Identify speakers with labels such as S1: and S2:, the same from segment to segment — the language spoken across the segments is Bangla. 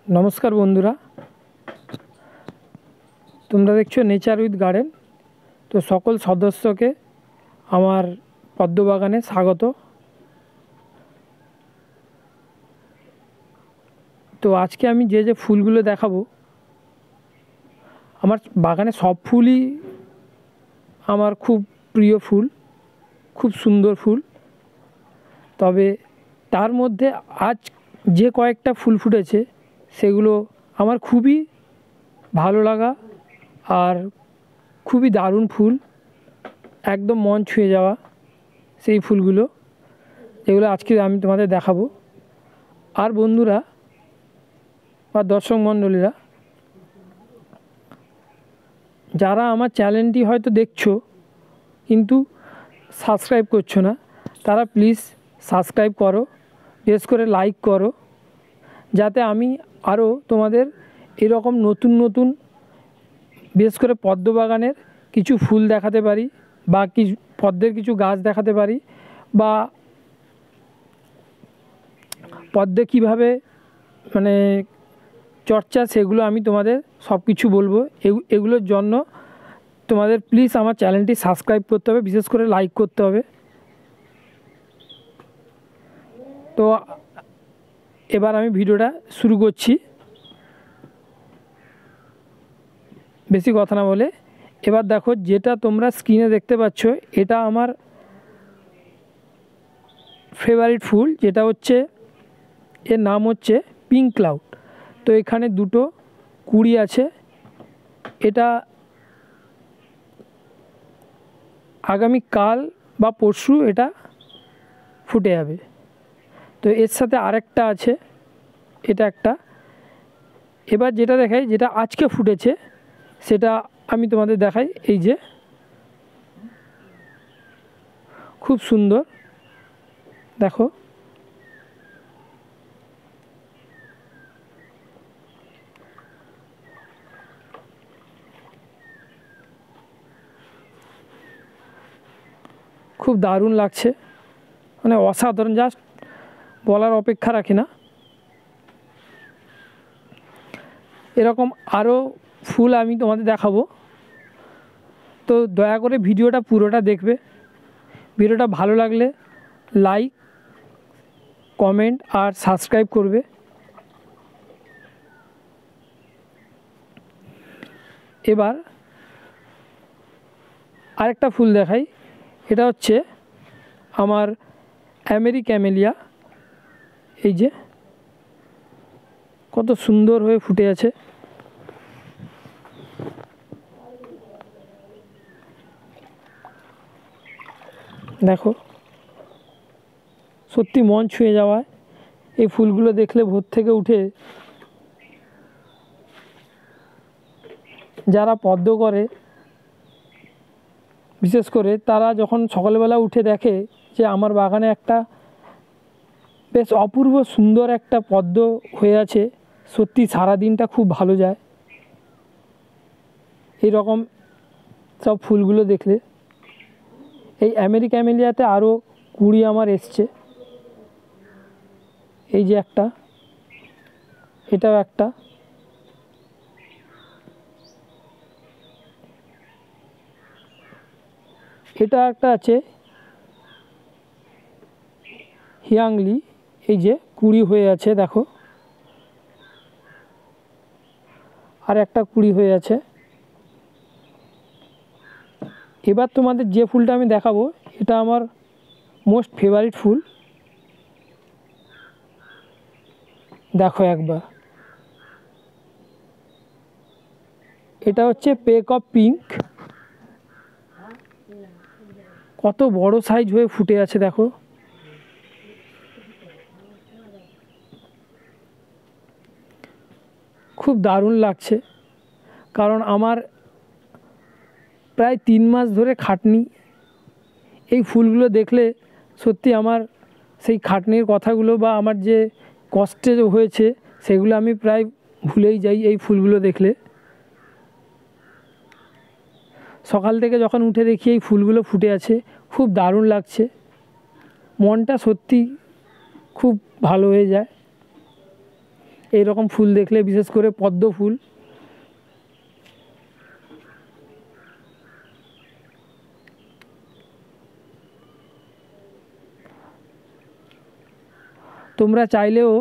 S1: নমস্কার বন্ধুরা, তোমরা দেখছো নেচার উইথ গার্ডেন। তো সকল সদস্যকে আমার পদ্ম বাগানে স্বাগত। তো আজকে আমি যে ফুলগুলো দেখাবো, আমার বাগানে সব ফুলই আমার খুব প্রিয় ফুল, খুব সুন্দর ফুল। তবে তার মধ্যে আজ যে কয়েকটা ফুল ফুটেছে সেগুলো আমার খুবই ভালো লাগা আর খুবই দারুণ ফুল, একদম মন ছুঁয়ে যাওয়া সেই ফুলগুলো, এগুলো আজকে আমি তোমাদের দেখাবো। আর বন্ধুরা বা দর্শক মণ্ডলীরা, যারা আমার চ্যানেলটি হয়তো দেখছো কিন্তু সাবস্ক্রাইব করছো না, তারা প্লিজ সাবস্ক্রাইব করো, বিশেষ করে লাইক করো, যাতে আমি আরও তোমাদের এরকম নতুন নতুন বিশেষ করে পদ্ম বাগানের কিছু ফুল দেখাতে পারি বা কিছু পদ্মের কিছু গাছ দেখাতে পারি, বা পদ্মে কীভাবে মানে চর্চা সেগুলো আমি তোমাদের সব কিছু বলবো। এগুলোর জন্য তোমাদের প্লিজ আমার চ্যানেলটি সাবস্ক্রাইব করতে হবে, বিশেষ করে লাইক করতে হবে। তো এবার আমি ভিডিওটা শুরু করছি, বেশি কথা না বলে। এবার দেখো, যেটা তোমরা স্ক্রিনে দেখতে পাচ্ছ এটা আমার ফেভারিট ফুল, যেটা হচ্ছে এর নাম হচ্ছে পিঙ্ক ক্লাউড। তো এখানে দুটো কুঁড়ি আছে, এটা আগামী কাল বা পরশু এটা ফুটে যাবে। তো এর সাথে আরেকটা আছে, এটা একটা। এবার যেটা দেখাই, যেটা আজকে ফুটেছে সেটা আমি তোমাদের দেখাই। এই যে খুব সুন্দর, দেখো খুব দারুণ লাগছে, মানে অসাধারণ, জাস্ট বলার অপেক্ষা রাখে না। এরকম আরও ফুল আমি তোমাদের দেখাবো। তো দয়া করে ভিডিওটা পুরোটা দেখবে। ভিডিওটা ভালো লাগলে লাইক, কমেন্ট আর সাবস্ক্রাইব করবে। এবার আরেকটা ফুল দেখাই, এটা হচ্ছে আমার আমেরিক্যামেলিয়া। এই যে কত সুন্দর হয়ে ফুটে আছে, দেখো সত্যি মন ছুঁয়ে যাওয়ায় এই ফুলগুলো দেখলে ভোর থেকে উঠে যারা পদ্ম করে বিশেষ করে, তারা যখন সকালবেলা উঠে দেখে যে আমার বাগানে একটা বেশ অপূর্ব সুন্দর একটা পদ্ম হয়ে আছে, সত্যি সারা দিনটা খুব ভালো যায় এই রকম সব ফুলগুলো দেখলে। এই আমেরিক্যামেলিয়াতে আরও কুঁড়ি আমার এসছে, এই যে একটা, এটাও একটা। এটা একটা আছে হিয়াংলি, এই যে কুঁড়ি হয়ে আছে, দেখো আর একটা কুঁড়ি হয়ে আছে। এবার তোমাদের যে ফুলটা আমি দেখাবো এটা আমার মোস্ট ফেভারিট ফুল, দেখো একবার। এটা হচ্ছে পেক অফ পিঙ্ক, কত বড় সাইজ হয়ে ফুটে আছে দেখো। খুব দারুণ লাগছে, কারণ আমার প্রায় 3 মাস ধরে খাটনি এই ফুলগুলো দেখলে। সত্যি আমার সেই খাটনির কথাগুলো বা আমার যে কষ্টে হয়েছে সেগুলো আমি প্রায় ভুলেই যাই এই ফুলগুলো দেখলে। সকাল থেকে যখন উঠে দেখি এই ফুলগুলো ফুটে আছে, খুব দারুণ লাগছে, মনটা সত্যি খুব ভালো হয়ে যায়। এই রকম ফুল দেখলে, বিশেষ করে পদ্ম ফুল। তোমরা চাইলেও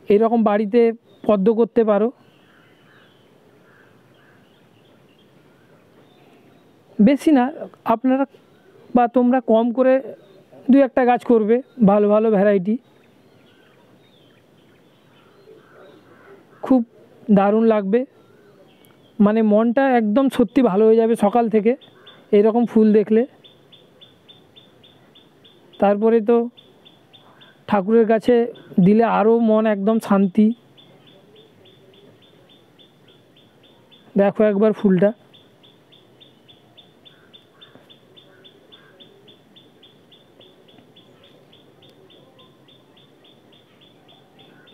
S1: এরকম বাড়িতে পদ্ম করতে পারো। বেশি না, আপনারা বা তোমরা কম করে 2-1টা গাছ করবে, ভালো ভালো ভ্যারাইটি। খুব দারুণ লাগবে, মানে মনটা একদম সত্যি ভালো হয়ে যাবে সকাল থেকে এরকম ফুল দেখলে। তারপরে তো ঠাকুরের কাছে দিলে আরও মন একদম শান্তি। দেখো একবার ফুলটা,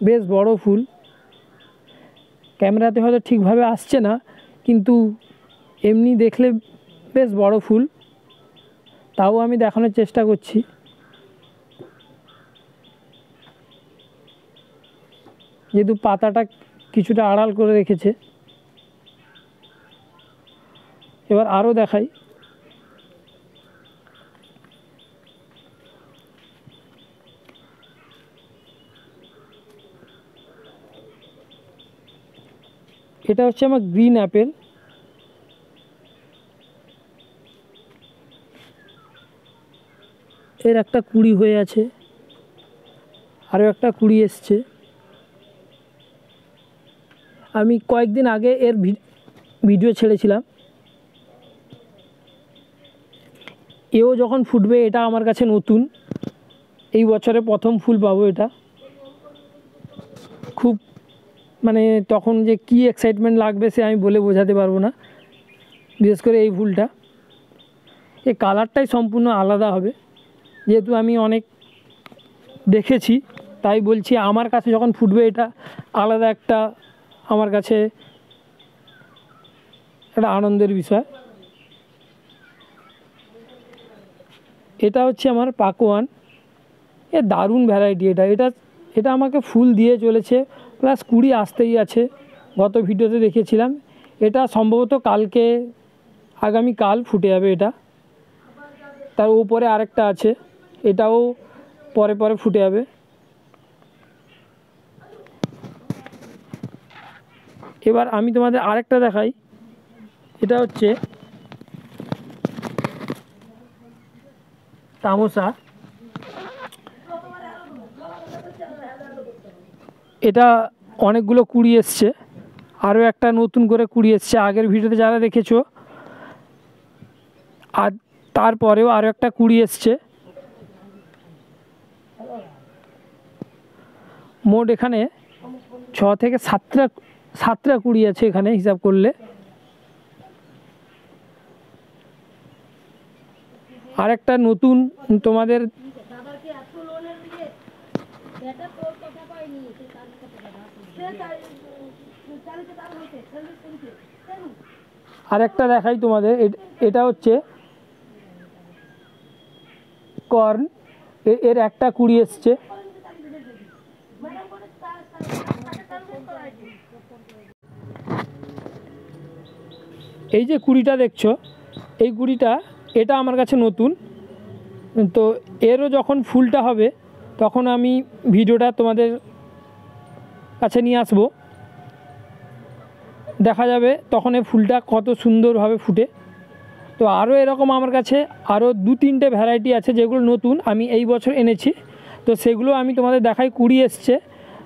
S1: বেশ বড় ফুল। ক্যামেরাতে হয়তো ঠিকভাবে আসছে না, কিন্তু এমনি দেখলে বেশ বড় ফুল। তাও আমি দেখানোর চেষ্টা করছি। যেহেতু পাতাটা কিছুটা আড়াল করে রেখেছে। এবার আরও দেখাই। এটা হচ্ছে আমার গ্রিন অ্যাপেল। এর একটা কুড়ি হয়ে আছে, আরও একটা কুড়ি এসছে। আমি কয়েকদিন আগে এর ভিডিও ছেড়েছিলাম। এও যখন ফুটবে, এটা আমার কাছে নতুন, এই বছরে প্রথম ফুল পাবো এটা। খুব মানে তখন যে কী এক্সাইটমেন্ট লাগবে সে আমি বলে বোঝাতে পারবো না। বিশেষ করে এই ফুলটা, এই কালারটাই সম্পূর্ণ আলাদা হবে। যেহেতু আমি অনেক দেখেছি, তাই বলছি আমার কাছে যখন ফুটবে এটা আলাদা একটা, আমার কাছে একটা আনন্দের বিষয়। এটা হচ্ছে আমার পাকোয়ান। এ দারুণ ভ্যারাইটি। এটা আমাকে ফুল দিয়ে চলেছে, প্লাস কুড়ি আসতেই আছে। গত ভিডিওতে দেখিয়েছিলাম। এটা সম্ভবত কালকে, আগামীকাল ফুটে যাবে এটা। তার উপরে আরেকটা আছে, এটাও পরে পরে ফুটে যাবে। এবার আমি তোমাদের আরেকটা দেখাই। এটা হচ্ছে তামসা। এটা অনেকগুলো কুড়ি এসছে, আরও একটা নতুন করে কুড়ি এসছে। আগের ভিডিওতে যারা দেখেছো, আর তারপরেও আরও একটা কুড়ি এসছে। মোট এখানে 6 থেকে 7টা কুড়ি আছে এখানে হিসাব করলে। আরেকটা নতুন তোমাদের আরেকটা দেখাই তোমাদের। এটা হচ্ছে কর্ন। এর একটা কুড়ি এসছে। এই যে কুড়িটা দেখছো, এই কুড়িটা, এটা আমার কাছে নতুন। তো এরও যখন ফুলটা হবে তখন আমি ভিডিওটা তোমাদের কাছে নিয়ে আসবো। দেখা যাবে তখন এই ফুলটা কত সুন্দরভাবে ফুটে। তো আরও এরকম আমার কাছে আরও 2-3টে ভ্যারাইটি আছে যেগুলো নতুন, আমি এই বছর এনেছি। তো সেগুলো আমি তোমাদের দেখাই। কুড়ি এসছে,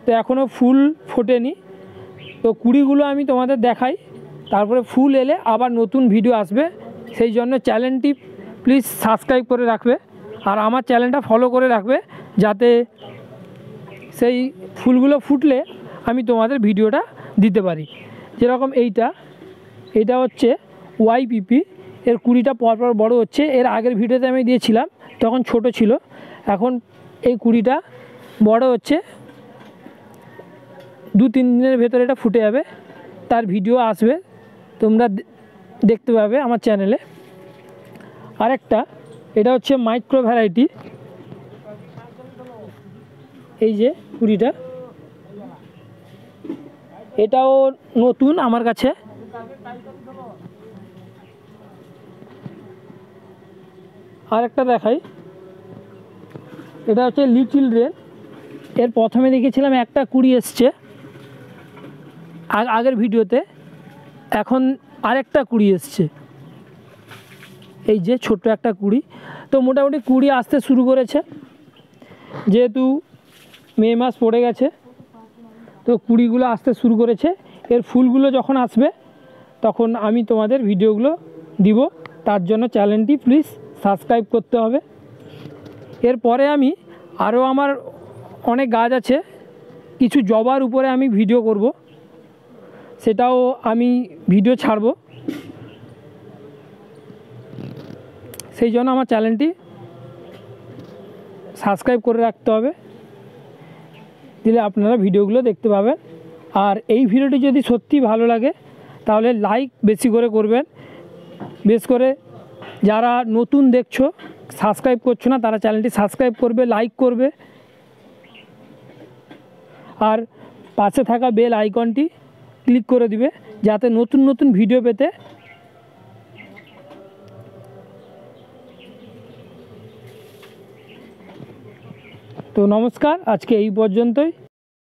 S1: তো এখনও ফুল ফোটেনি। তো কুড়িগুলো আমি তোমাদের দেখাই, তারপরে ফুল এলে আবার নতুন ভিডিও আসবে। সেই জন্য চ্যানেলটি প্লিজ সাবস্ক্রাইব করে রাখবে, আর আমার চ্যানেলটা ফলো করে রাখবে, যাতে সেই ফুলগুলো ফুটলে আমি তোমাদের ভিডিওটা দিতে পারি। যেরকম এইটা হচ্ছে ওয়াইপিপি। এর কুড়িটা পরপর বড় হচ্ছে। এর আগের ভিডিওতে আমি দিয়েছিলাম, তখন ছোট ছিল। এখন এই কুড়িটা বড় হচ্ছে। 2-3 দিনের ভেতরে এটা ফুটে যাবে। তার ভিডিও আসবে, তোমরা দেখতে পাবে আমার চ্যানেলে। আরেকটা, এটা হচ্ছে মাইক্রো ভ্যারাইটি। এই যে কুড়িটা, এটাও নতুন আমার কাছে। আর একটা দেখাই, এটা হচ্ছে লিটিল রেন। এর প্রথমে দেখেছিলাম একটা কুড়ি এসছে আগের ভিডিওতে, এখন আরেকটা কুড়ি এসছে, এই যে ছোট্ট একটা কুড়ি। তো মোটামুটি কুড়ি আসতে শুরু করেছে, যেহেতু মে মাস পড়ে গেছে তো কুড়িগুলো আসতে শুরু করেছে। এর ফুলগুলো যখন আসবে তখন আমি তোমাদের ভিডিওগুলো দিব, তার জন্য চ্যানেলটি প্লিজ সাবস্ক্রাইব করতে হবে। এরপরে আমি আরও আমার অনেক গাছ আছে, কিছু জবার উপরে আমি ভিডিও করব, সেটাও আমি ভিডিও ছাড়ব। সেই জন্য আমার চ্যানেলটি সাবস্ক্রাইব করে রাখতে হবে, দিলে আপনারা ভিডিওগুলো দেখতে পাবেন। আর এই ভিডিওটি যদি সত্যি ভালো লাগে তাহলে লাইক বেশি করে করবেন, বেশ করে যারা নতুন দেখছো সাবস্ক্রাইব করছো না তারা চ্যানেলটি সাবস্ক্রাইব করবে, লাইক করবে, আর পাশে থাকা বেল আইকনটি ক্লিক করে দিবে যাতে নতুন নতুন ভিডিও পেতে। তো নমস্কার, আজকে এই পর্যন্তই।